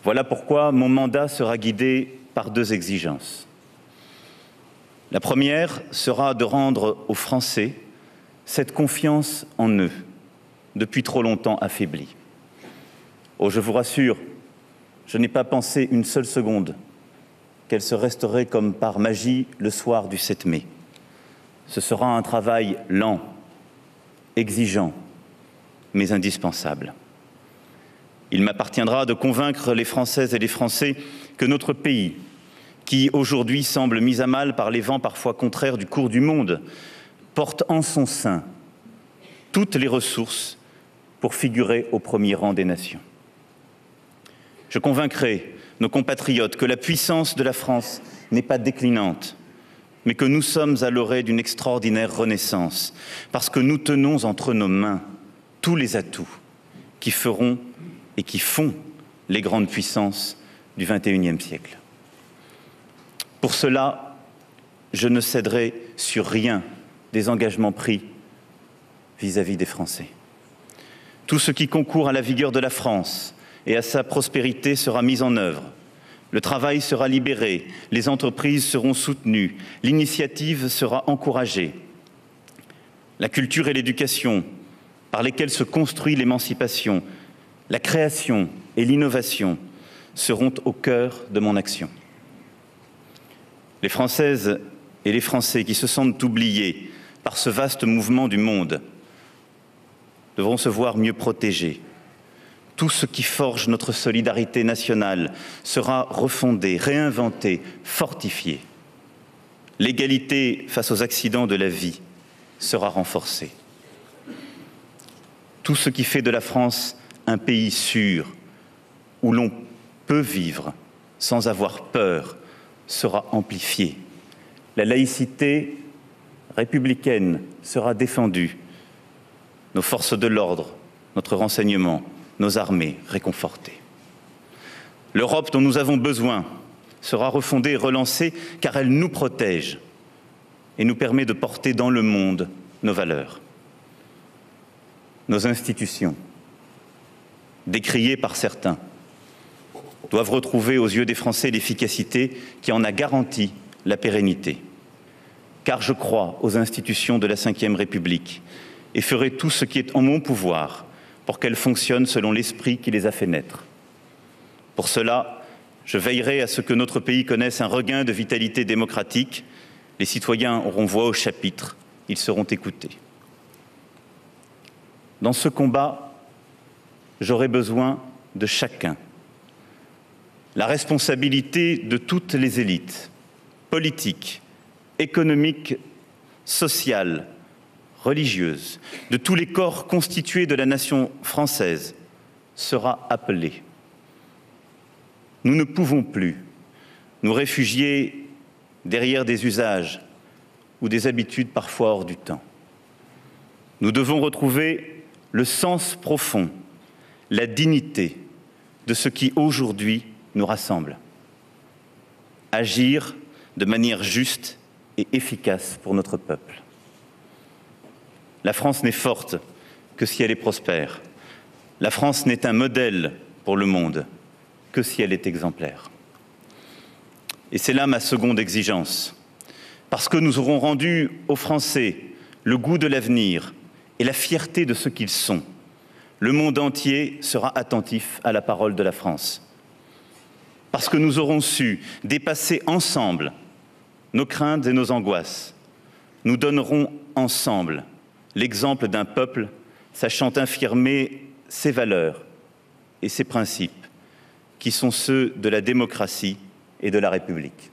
Voilà pourquoi mon mandat sera guidé par deux exigences. La première sera de rendre aux Français cette confiance en eux, depuis trop longtemps affaiblie. Oh, je vous rassure, je n'ai pas pensé une seule seconde qu'elle se restaurait comme par magie le soir du 7 mai. Ce sera un travail lent, exigeant, mais indispensable. Il m'appartiendra de convaincre les Françaises et les Français que notre pays, qui aujourd'hui semble mis à mal par les vents parfois contraires du cours du monde, porte en son sein toutes les ressources pour figurer au premier rang des nations. Je convaincrai nos compatriotes que la puissance de la France n'est pas déclinante, mais que nous sommes à l'orée d'une extraordinaire renaissance, parce que nous tenons entre nos mains tous les atouts qui feront et qui font les grandes puissances du XXIe siècle. Pour cela, je ne céderai sur rien des engagements pris vis-à-vis des Français. Tout ce qui concourt à la vigueur de la France et à sa prospérité sera mis en œuvre. Le travail sera libéré, les entreprises seront soutenues, l'initiative sera encouragée. La culture et l'éducation, par lesquelles se construit l'émancipation, la création et l'innovation seront au cœur de mon action. Les Françaises et les Français qui se sentent oubliés par ce vaste mouvement du monde devront se voir mieux protégés. Tout ce qui forge notre solidarité nationale sera refondé, réinventé, fortifié. L'égalité face aux accidents de la vie sera renforcée. Tout ce qui fait de la France un pays sûr, où l'on peut vivre sans avoir peur, sera amplifié. La laïcité républicaine sera défendue. Nos forces de l'ordre, notre renseignement, nos armées réconfortées. L'Europe dont nous avons besoin sera refondée et relancée car elle nous protège et nous permet de porter dans le monde nos valeurs. Nos institutions, décriées par certains, doivent retrouver aux yeux des Français l'efficacité qui en a garanti la pérennité. Car je crois aux institutions de la Ve République et ferai tout ce qui est en mon pouvoir pour qu'elles fonctionnent selon l'esprit qui les a fait naître. Pour cela, je veillerai à ce que notre pays connaisse un regain de vitalité démocratique. Les citoyens auront voix au chapitre, ils seront écoutés. Dans ce combat, j'aurai besoin de chacun. La responsabilité de toutes les élites, politiques, économiques, sociales, religieuses, de tous les corps constitués de la nation française sera appelée. Nous ne pouvons plus nous réfugier derrière des usages ou des habitudes parfois hors du temps. Nous devons retrouver le sens profond, la dignité de ce qui aujourd'hui nous rassemble. Agir de manière juste et efficace pour notre peuple. La France n'est forte que si elle est prospère. La France n'est un modèle pour le monde que si elle est exemplaire. Et c'est là ma seconde exigence. Parce que nous aurons rendu aux Français le goût de l'avenir et la fierté de ce qu'ils sont, le monde entier sera attentif à la parole de la France. Parce que nous aurons su dépasser ensemble nos craintes et nos angoisses, nous donnerons ensemble l'exemple d'un peuple sachant affirmer ses valeurs et ses principes, qui sont ceux de la démocratie et de la République.